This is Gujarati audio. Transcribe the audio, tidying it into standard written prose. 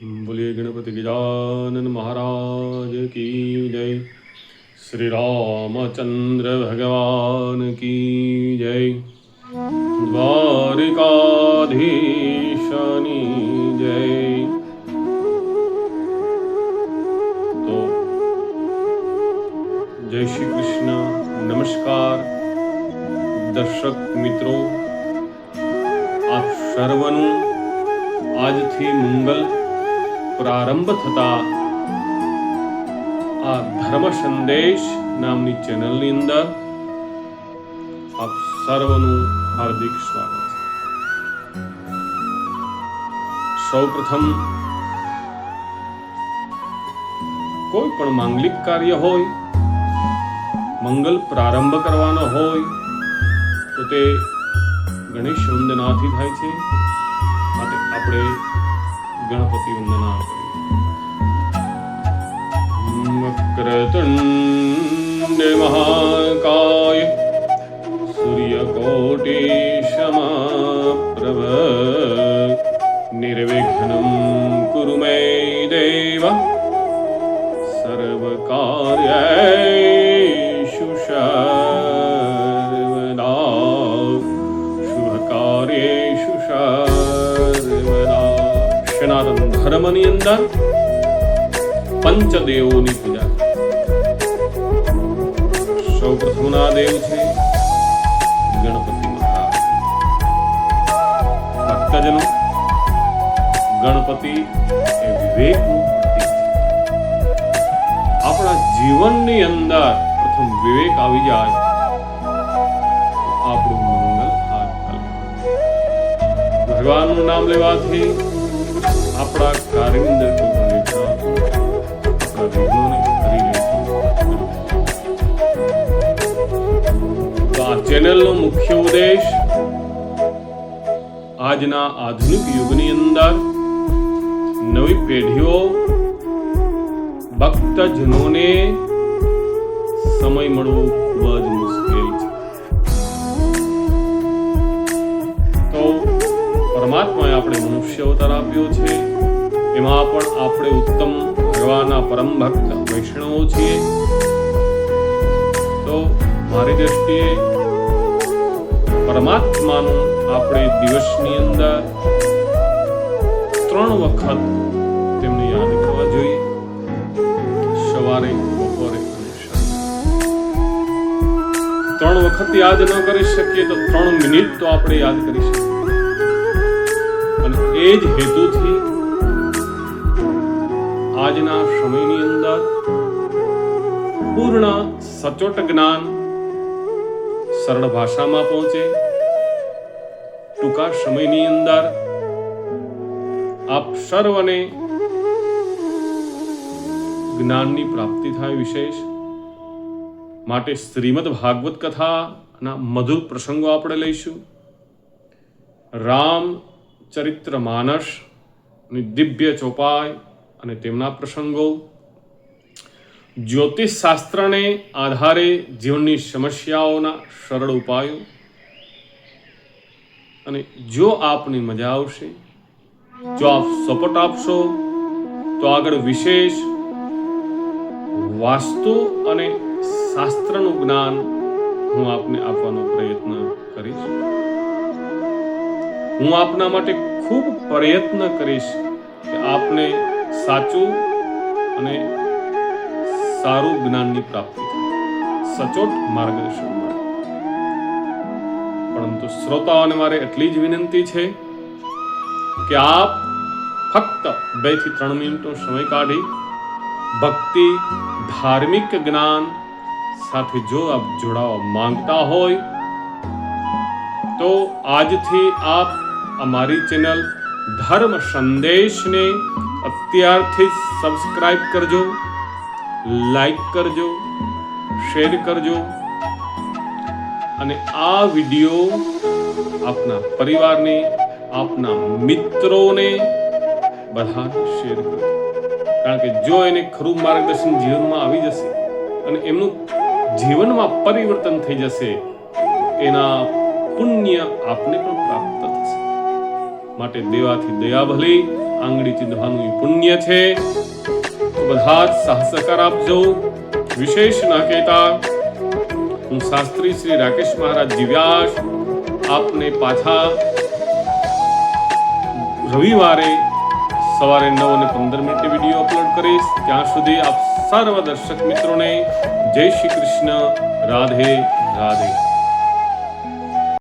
बोलिए गणपति गजानन महाराज की जय। श्री रामचंद्र भगवान की जय। द्वारिकाधीशनी जय। तो जय श्री कृष्ण, नमस्कार दर्शक मित्रों, आप सर्वનું આજથી મંગલ પ્રારંભ થતા આ ધર્મ સંદેશ નામની ચેનલની અંદર આપ સર્વનું હાર્દિક સ્વાગત છે। સૌપ્રથમ કોઈ પણ માંગલિક કાર્ય હોય, મંગલ પ્રારંભ કરવાનો હોય તો તે ગણેશ વંદનાથી થાય છે। માટે આપણે ગણપતિ વંદના કરીએ। વક્રતુંડ મહાકાય સૂર્યકોટિ સમપ્રભ નિર્વિઘ્नं કુરુ મે દેવ સર્વકાર્યેષુ સર્વદા શુભકાર્યેષુ સર્વદા। સનાતન ધર્મની અંદર પંચદેવોની પૂજા। સૌ પ્રથમના દેવ છે ગણપતિ મહારાજ। ભક્તજનો, ગણપતિ એ વિવેકનું પ્રતીક છે। આપણા જીવનની અંદર પ્રથમ વિવેક આવી જાય તો આપણું મંગલ હાથ કલ્યાણ। ભગવાનનું નામ લેવાથી આપણા કાર્યની અંદર કોઈ પણ વિઘ્ન આપણા વિઘ્નોને હરી લે છે। તો આ ચેનલનો મુખ્ય ઉદ્દેશ આજના આધુનિક યુગની અંદર નવી પેઢીઓ ભક્તજનોને સમય મળવો ખૂબ જ મુશ્કેલ છે। તો પરમાત્માએ આપણે મનુષ્ય અવતાર આપ્યો છે, એમાં પણ આપણે ઉત્તમ ભગવાનના પરમ ભક્ત વૈષ્ણવો છીએ। તો મારી દ્રષ્ટિએ પરમાત્માનું આપણે દિવસની અંદર 3 વખત તેમને યાદ કરવા જોઈએ, સવારે, બપોરે અને સાંજે। 3 વખત યાદ ન કરી શકીએ તો 3 મિનિટ તો આપણે યાદ કરી શકીએ। અને એ જ હેતુથી આજના સમયની અંદર પૂર્ણ સચોટ જ્ઞાન સરળ ભાષામાં પહોંચે, ટૂંકા સમયની અંદર આપ સર્વને જ્ઞાનની પ્રાપ્તિ થાય વિશેષ માટે શ્રીમદ ભાગવત કથાના મધુર પ્રસંગો આપણે લઈશું। રામ ચરિત્ર માનસ ની દિવ્ય ચોપાઈ અને તેમના પ્રસંગો, જ્યોતિષ શાસ્ત્રને આધારે જીવનની સમસ્યાઓના સરળ ઉપાયો। અને જો આપને મજા આવશે, જો આપ સપોર્ટ આપશો તો આગળ વિશેષ વાસ્તુ અને શાસ્ત્રનું જ્ઞાન હું આપને આપવાનો પ્રયત્ન કરીશ। હું આપના માટે ખૂબ પ્રયત્ન કરીશ કે આપને સાચું અને સારું જ્ઞાનની પ્રાપ્તિ થાય, સચોટ માર્ગદર્શન મળે। પરંતુ શ્રોતાઓને મારે એટલી જ વિનંતી છે કે આપ ફક્ત 2 થી 3 મિનિટનો સમય કાઢી ભક્તિ, ધાર્મિક જ્ઞાન સાથે જો આપ જોડાવા માંગતા હોય તો આજથી આપ અમારી ચેનલ ધર્મ સંદેશને અત્યારથી જ સબસ્ક્રાઇબ કરજો, લાઈક કરજો, શેર કરજો અને આ વિડિયો આપના પરિવારને, આપના મિત્રોને બધાને શેર કરજો। કારણ કે જો એને ખરું માર્ગદર્શન જીવનમાં આવી જશે અને એમનું જીવનમાં પરિવર્તન થઈ જશે, એના પુણ્ય આપને પણ પ્રાપ્ત થશે। માટે દેવાથી દયા ભલી આંગળી ચીંધવાનું ઈ પુણ્ય છે. તો બધા જ સાહસકાર આપજો. વિશેષ ન કહેતા હું શાસ્ત્રી શ્રી રાકેશ મહારાજ વ્યાસ આપને પાછા રવિવારે સવારે 9:15 વિડીયો અપલોડ કરીશ. ત્યાં સુધી આપ સર્વ દર્શક મિત્રોને જય શ્રી કૃષ્ણ. રાધે રાધે.